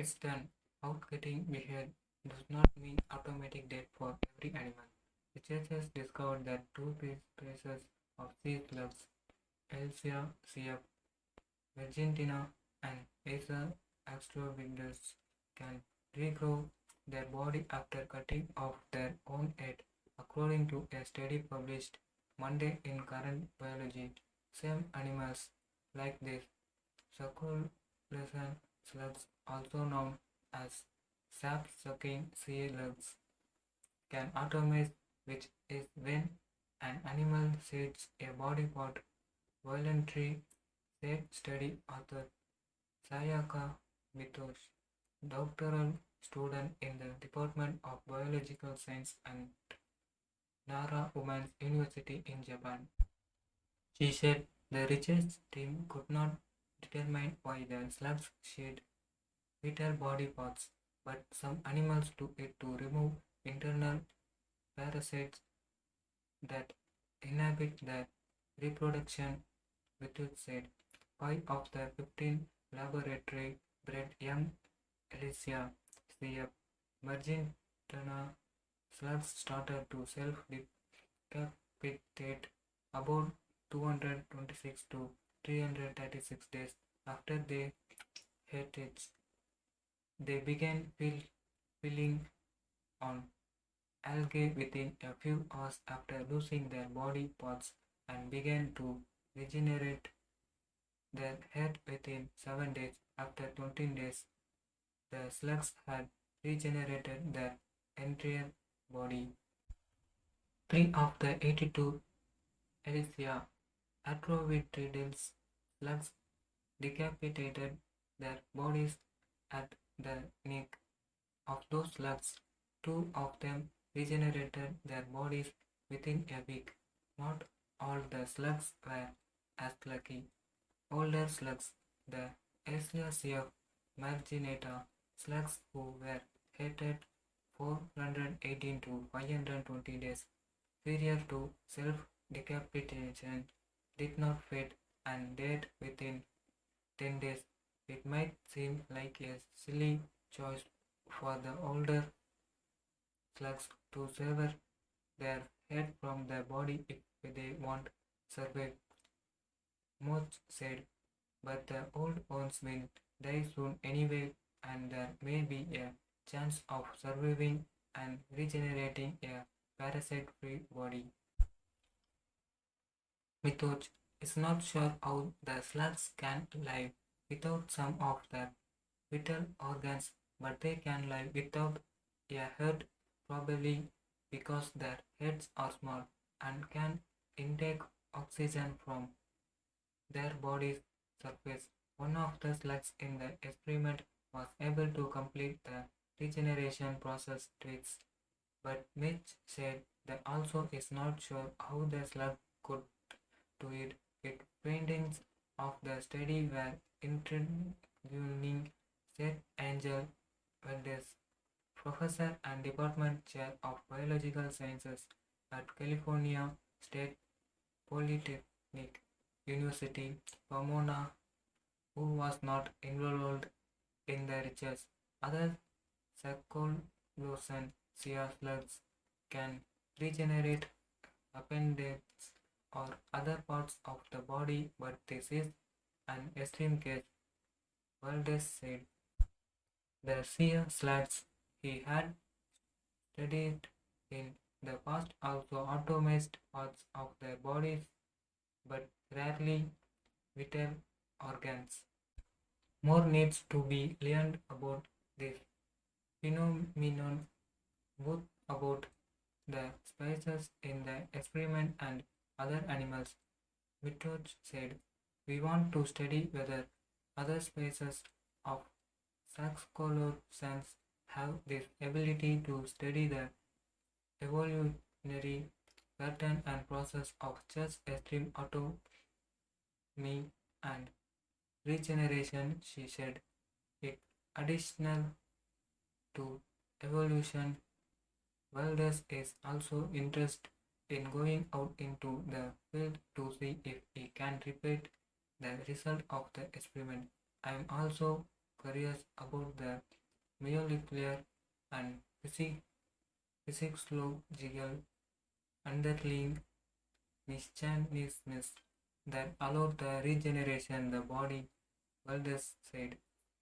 It's done. Out getting beheaded does not mean automatic death for every animal. Researchers discovered that two species of sea slugs, Elsia cf. Argentina and Acer astrovidus, can regrow their body after cutting off their own head, according to a study published Monday in Current Biology. Some animals, like these succulent slugs, also known as sap-sucking sea slugs, can automate, which is when an animal sheds a body part voluntarily, said study author Sayaka Mitosh, doctoral student in the Department of Biological Science at Nara Women's University in Japan. She said the research team could not determine why the slugs shed vital body parts, but some animals took it to remove internal parasites that inhibit their reproduction. Without said, 5 of the 15 laboratory bred young Alicia CF Margintana slugs started to self-decapitate about 226 to 336 days after they hatched. They began feeding on algae within a few hours after losing their body parts and began to regenerate their head within 7 days. After 20 days, the slugs had regenerated their entire body. 3 of the 82 Alicia Atrovitrids slugs decapitated their bodies at the neck. Of those slugs, 2 of them regenerated their bodies within a week. Not all the slugs were as lucky. Older slugs, the Acacia marginata slugs who were hatched 418 to 520 days prior to self-decapitation, did not fade and died within 10 days. It might seem like a silly choice for the older slugs to sever their head from their body if they want survive, Moch said, but the old ones will die soon anyway, and there may be a chance of surviving and regenerating a parasite-free body. Mithoch is not sure how the slugs can live without some of their vital organs, but they can live without a head, probably because their heads are small and can intake oxygen from their body's surface. One of the slugs in the experiment was able to complete the regeneration process twice, but Mitch said that also is not sure how the slug could do it. Its findings of the study were intriguing, said Angel Valdez, professor and department chair of biological sciences at California State Polytechnic University, Pomona, who was not involved in the research. Other Sacculosant slugs can regenerate appendix or other parts of the body, but this is an extreme case, Valdez said. The sea slugs he had studied in the past also automate parts of their bodies, but rarely vital organs. More needs to be learned about this phenomenon, both about the species in the experiment and other animals. Mitoch said, we want to study whether other species of Saxcolosans have this ability to study the evolutionary pattern and process of such extreme autonomy and regeneration, she said. It additional to evolution, Valdez is also interested in going out into the field to see if he can repeat the result of the experiment. I am also curious about the molecular and physiological underlying mechanisms that allow the regeneration the body, Valdez said.